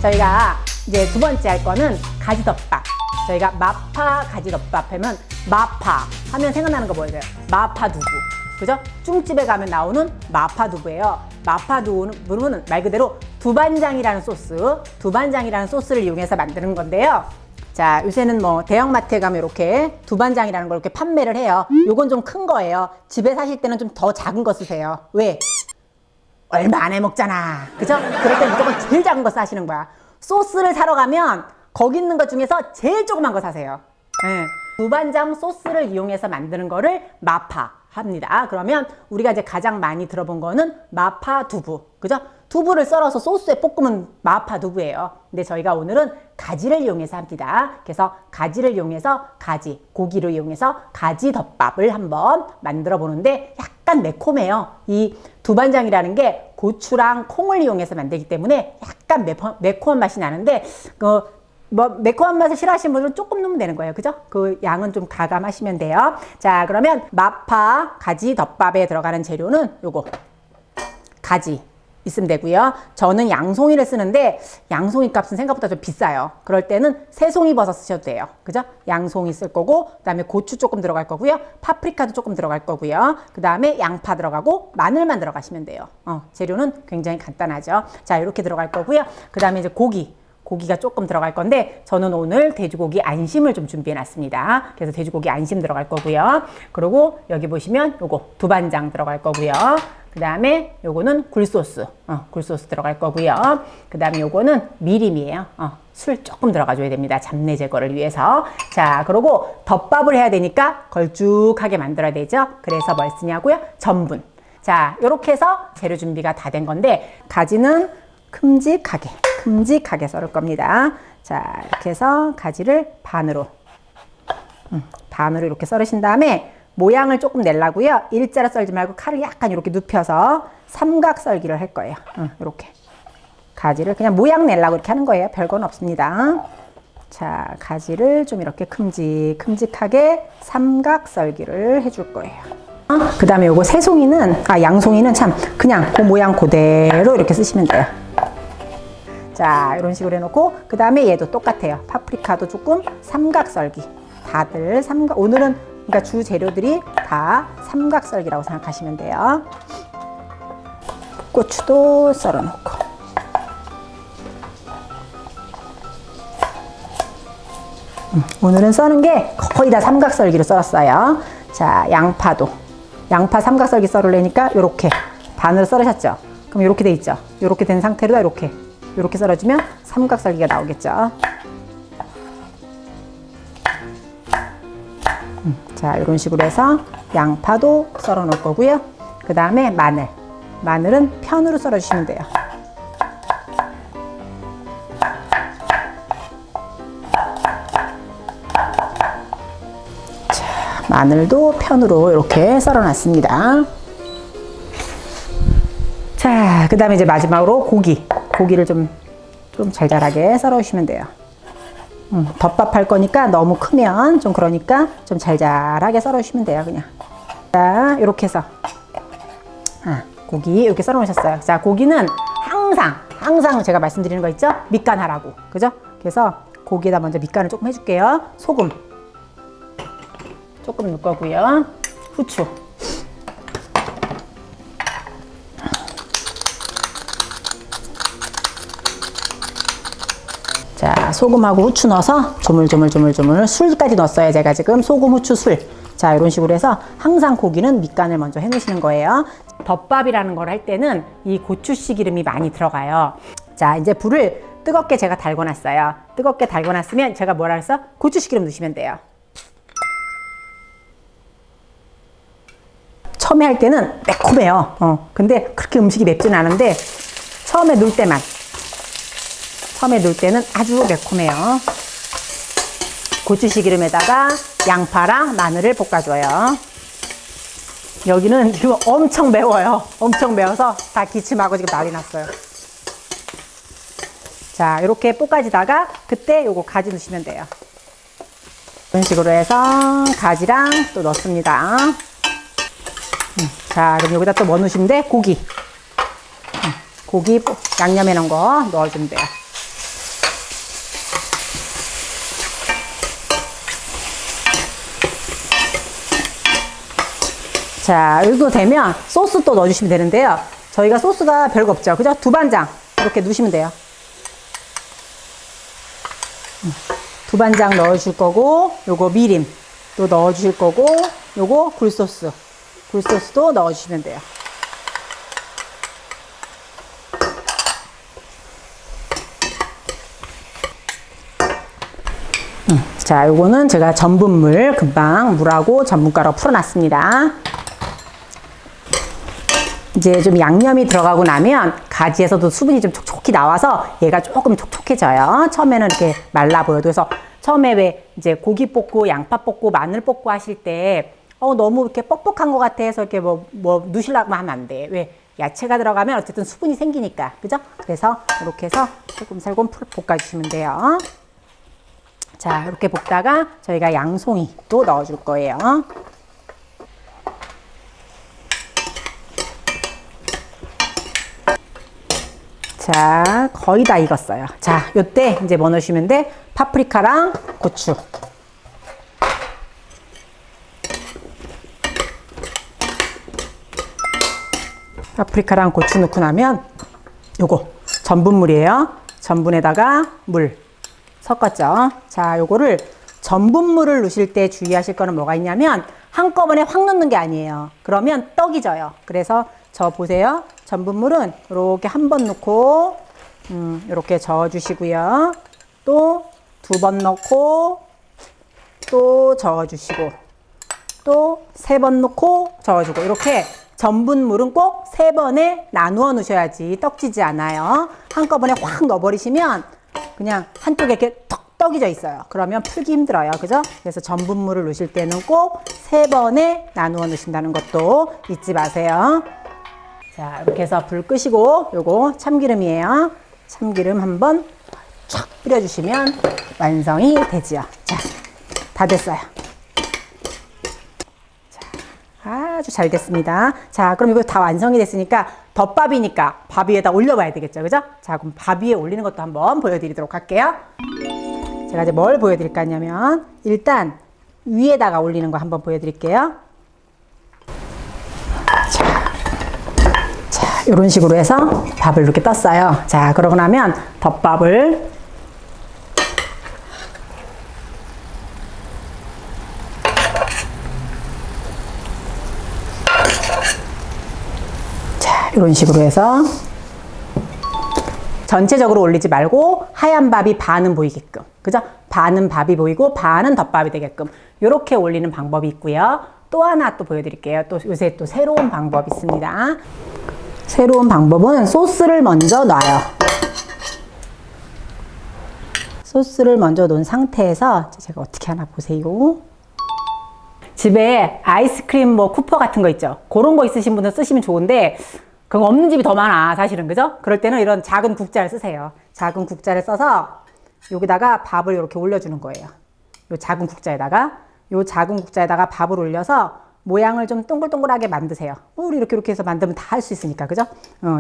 저희가 이제 두 번째 할 거는 가지덮밥. 저희가 마파 가지덮밥 하면 마파 하면 생각나는 거 뭐예요? 마파두부. 그죠? 중집에 가면 나오는 마파두부예요. 마파두부는 말 그대로 두반장이라는 소스를 이용해서 만드는 건데요. 자, 요새는 뭐 대형마트에 가면 이렇게 두반장이라는 걸 이렇게 판매를 해요. 요건 좀 큰 거예요. 집에 사실 때는 좀 더 작은 거 쓰세요. 왜? 얼마 안 해 먹잖아. 그죠? 그럴 때 무조건 제일 작은 거 사시는 거야. 소스를 사러 가면 거기 있는 것 중에서 제일 조그만 거 사세요. 네. 두반장 소스를 이용해서 만드는 거를 마파 합니다. 그러면 우리가 이제 가장 많이 들어본 거는 마파 두부. 그죠? 두부를 썰어서 소스에 볶으면 마파 두부예요. 근데 저희가 오늘은 가지를 이용해서 합니다. 그래서 가지를 이용해서 고기를 이용해서 가지 덮밥을 한번 만들어 보는데 약간 매콤해요. 이 두반장이라는 게 고추랑 콩을 이용해서 만들기 때문에 약간 매콤한 맛이 나는데 뭐 매콤한 맛을 싫어하시는 분들은 조금 넣으면 되는 거예요. 그죠? 그 양은 좀 가감하시면 돼요. 자, 그러면 마파 가지 덮밥에 들어가는 재료는 요거 가지 있으면 되고요. 저는 양송이를 쓰는데 양송이 값은 생각보다 좀 비싸요. 그럴 때는 새송이 버섯 쓰셔도 돼요. 그죠? 양송이 쓸 거고, 그 다음에 고추 조금 들어갈 거고요. 파프리카도 조금 들어갈 거고요. 그 다음에 양파 들어가고 마늘만 들어가시면 돼요. 재료는 굉장히 간단하죠. 자, 이렇게 들어갈 거고요. 그 다음에 이제 고기가 조금 들어갈 건데 저는 오늘 돼지고기 안심을 좀 준비해 놨습니다. 그래서 돼지고기 안심 들어갈 거고요. 그리고 여기 보시면 요거 두반장 들어갈 거고요. 그 다음에 요거는 굴소스 들어갈 거고요. 그 다음에 요거는 미림이에요. 술 조금 들어가 줘야 됩니다. 잡내 제거를 위해서. 자, 그리고 덮밥을 해야 되니까 걸쭉하게 만들어야 되죠. 그래서 뭘 쓰냐고요? 전분. 자, 요렇게 해서 재료 준비가 다 된 건데 가지는 큼직하게 썰을 겁니다. 자, 이렇게 해서 가지를 반으로 이렇게 썰으신 다음에 모양을 조금 내려고요. 일자로 썰지 말고 칼을 약간 이렇게 눕혀서 삼각 썰기를 할 거예요. 이렇게 가지를 그냥 모양 내려고 이렇게 하는 거예요. 별건 없습니다. 자, 가지를 좀 이렇게 큼직하게 삼각 썰기를 해줄 거예요. 그 다음에 요거 양송이는 참 그냥 그 모양 그대로 이렇게 쓰시면 돼요. 자, 이런 식으로 해놓고 그 다음에 얘도 똑같아요. 파프리카도 조금 삼각 썰기. 다들 오늘은 그러니까 주 재료들이 다 삼각 썰기라고 생각하시면 돼요. 고추도 썰어놓고. 오늘은 써는 게 거의 다 삼각 썰기로 썰었어요. 자, 양파 삼각 썰기 썰으려니까 요렇게 반으로 썰으셨죠? 그럼 요렇게 돼 있죠? 요렇게 된 상태로 요렇게 썰어주면 삼각 썰기가 나오겠죠? 자, 이런 식으로 해서 양파도 썰어 놓을 거고요. 그 다음에 마늘은 편으로 썰어 주시면 돼요. 자, 마늘도 편으로 이렇게 썰어 놨습니다. 자, 그 다음에 이제 마지막으로 고기를 좀 잘잘하게 썰어 주시면 돼요. 덮밥 할 거니까 너무 크면 그러니까 좀 잘잘하게 썰어 주시면 돼요. 그냥. 자, 이렇게 해서 고기 이렇게 썰어 놓으셨어요. 자, 고기는 항상 제가 말씀드리는 거 있죠? 밑간하라고. 그죠? 그래서 고기에다 먼저 밑간을 조금 해줄게요. 소금 조금 넣을 거고요. 후추. 자, 소금하고 후추 넣어서 조물조물 술까지 넣었어요. 제가 지금 소금, 후추, 술. 자, 이런 식으로 해서 항상 고기는 밑간을 먼저 해 놓으시는 거예요. 덮밥이라는 걸 할 때는 이 고추씨 기름이 많이 들어가요. 자, 이제 불을 뜨겁게 제가 달궈 놨어요. 뜨겁게 달궈 놨으면 제가 뭐라 그랬어? 고추씨 기름 넣으시면 돼요. 처음에 할 때는 매콤해요. 근데 그렇게 음식이 맵진 않은데 처음에 넣을 때는 아주 매콤해요. 고추씨 기름에다가 양파랑 마늘을 볶아줘요. 여기는 지금 엄청 매워요. 엄청 매워서 다 기침하고 지금 난리 났어요. 자, 이렇게 볶아지다가 그때 요거 가지 넣으시면 돼요. 이런 식으로 해서 가지랑 또 넣습니다. 자, 그럼 여기다 또 뭐 넣으시면 돼? 고기 양념해 놓은 거 넣어주면 돼요. 자, 이 정도 되면 소스 또 넣어주시면 되는데요. 저희가 소스가 별거 없죠. 그죠? 두반장 이렇게 넣으시면 돼요. 두반장 넣어줄 거고, 요거 미림 또 넣어주실 거고, 요거 굴소스도 넣어주시면 돼요. 자, 요거는 제가 전분물 금방 물하고 전분가루 풀어놨습니다. 이제 좀 양념이 들어가고 나면 가지에서도 수분이 좀 촉촉히 나와서 얘가 조금 촉촉해져요. 처음에는 이렇게 말라 보여도. 그래서 처음에 왜 이제 고기 볶고 양파 볶고 마늘 볶고 하실 때 너무 이렇게 뻑뻑한 것 같아 해서 이렇게 뭐 넣으시려고 하면 안 돼. 왜? 야채가 들어가면 어쨌든 수분이 생기니까. 그죠? 그래서 이렇게 해서 살금살금 볶아주시면 돼요. 자, 이렇게 볶다가 저희가 양송이 또 넣어줄 거예요. 자, 거의 다 익었어요. 자, 요때 이제 뭐 넣으시면 돼? 파프리카랑 고추. 파프리카랑 고추 넣고 나면 요거 전분물이에요. 전분에다가 물 섞었죠. 자, 요거를 전분물을 넣으실 때 주의하실 거는 뭐가 있냐면 한꺼번에 확 넣는 게 아니에요. 그러면 떡이 져요. 그래서 저 보세요. 전분물은 이렇게 한 번 넣고 이렇게 저어주시고요. 또 두 번 넣고 또 저어주시고 또 세 번 넣고 저어주고 이렇게 전분물은 꼭 세 번에 나누어 넣으셔야지 떡지지 않아요. 한꺼번에 확 넣어버리시면 그냥 한쪽에 이렇게 턱 떡이 져 있어요. 그러면 풀기 힘들어요. 그죠? 그래서 전분물을 넣으실 때는 꼭 세 번에 나누어 넣으신다는 것도 잊지 마세요. 자, 이렇게 해서 불 끄시고 요거 참기름이에요. 참기름 한번 촥 뿌려주시면 완성이 되지요. 자, 다 됐어요. 자, 아주 잘 됐습니다. 자, 그럼 이거 다 완성이 됐으니까 덮밥이니까 밥 위에다 올려봐야 되겠죠. 그죠? 자, 그럼 밥 위에 올리는 것도 한번 보여드리도록 할게요. 제가 이제 뭘 보여드릴까 하냐면 일단 위에다가 올리는 거 한번 보여드릴게요. 자, 이런 식으로 해서 밥을 이렇게 떴어요. 자, 그러고 나면 덮밥을 자, 이런 식으로 해서 전체적으로 올리지 말고 하얀 밥이 반은 보이게끔, 그죠? 반은 밥이 보이고 반은 덮밥이 되게끔 이렇게 올리는 방법이 있고요. 또 하나 또 보여드릴게요. 또 요새 또 새로운 방법이 있습니다. 새로운 방법은 소스를 먼저 놔요. 소스를 먼저 놓은 상태에서 제가 어떻게 하나 보세요. 집에 아이스크림 뭐 쿠퍼 같은 거 있죠. 그런 거 있으신 분은 쓰시면 좋은데 그거 없는 집이 더 많아, 사실은. 그죠? 그럴 때는 이런 작은 국자를 쓰세요. 작은 국자를 써서 여기다가 밥을 이렇게 올려주는 거예요. 요 작은 국자에다가 밥을 올려서 모양을 좀 동글동글하게 만드세요. 우리 이렇게 해서 만들면 다 할 수 있으니까. 그죠?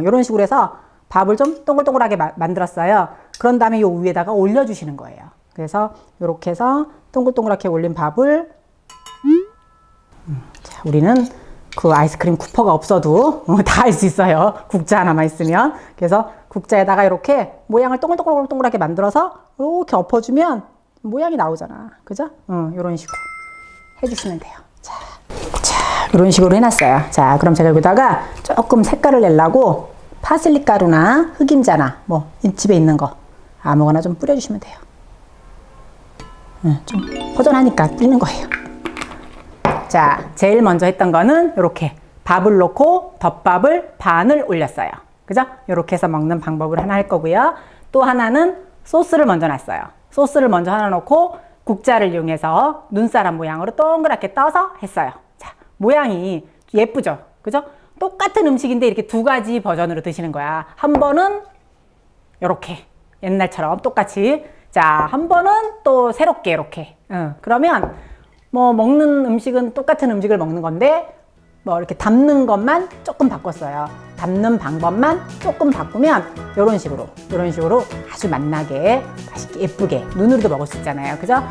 이런 식으로 해서 밥을 좀 동글동글하게 만들었어요. 그런 다음에 요 위에다가 올려주시는 거예요. 그래서 이렇게 해서 동글동글하게 올린 밥을 자, 우리는 그 아이스크림 쿠퍼가 없어도 다 할 수 있어요. 국자 하나만 있으면. 그래서 국자에다가 이렇게 모양을 동글동글하게 만들어서 이렇게 엎어주면 모양이 나오잖아. 그죠? 이런 식으로 해주시면 돼요. 자, 이런 식으로 해놨어요. 자, 그럼 제가 여기다가 조금 색깔을 내려고 파슬리 가루나 흑임자나 뭐 집에 있는 거 아무거나 좀 뿌려주시면 돼요. 좀 허전하니까 뿌리는 거예요. 자, 제일 먼저 했던 거는 이렇게 밥을 넣고 덮밥을 반을 올렸어요. 그죠? 이렇게 해서 먹는 방법을 하나 할 거고요. 또 하나는 소스를 먼저 놨어요. 소스를 먼저 하나 넣고 국자를 이용해서 눈사람 모양으로 동그랗게 떠서 했어요. 자, 모양이 예쁘죠? 그죠? 똑같은 음식인데 이렇게 두 가지 버전으로 드시는 거야. 한 번은 이렇게 옛날처럼 똑같이, 자, 한 번은 또 새롭게 이렇게. 그러면 뭐 먹는 음식은 똑같은 음식을 먹는 건데 뭐 이렇게 담는 것만 조금 바꿨어요. 담는 방법만 조금 바꾸면 이런 식으로 아주 맛나게 맛있게 예쁘게 눈으로도 먹을 수 있잖아요. 그죠?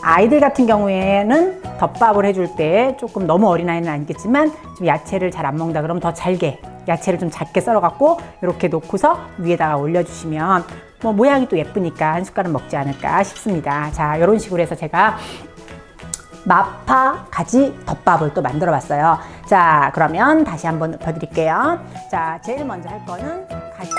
아이들 같은 경우에는 덮밥을 해줄 때 조금 너무 어린아이는 아니겠지만 좀 야채를 잘 안 먹는다 그러면 더 잘게 야채를 좀 작게 썰어갖고 이렇게 놓고서 위에다가 올려주시면 뭐 모양이 또 예쁘니까 한 숟갈은 먹지 않을까 싶습니다. 자, 이런 식으로 해서 제가 마파 가지 덮밥을 또 만들어 봤어요. 자, 그러면 다시 한번 읊어드릴게요. 자, 제일 먼저 할 거는 가지.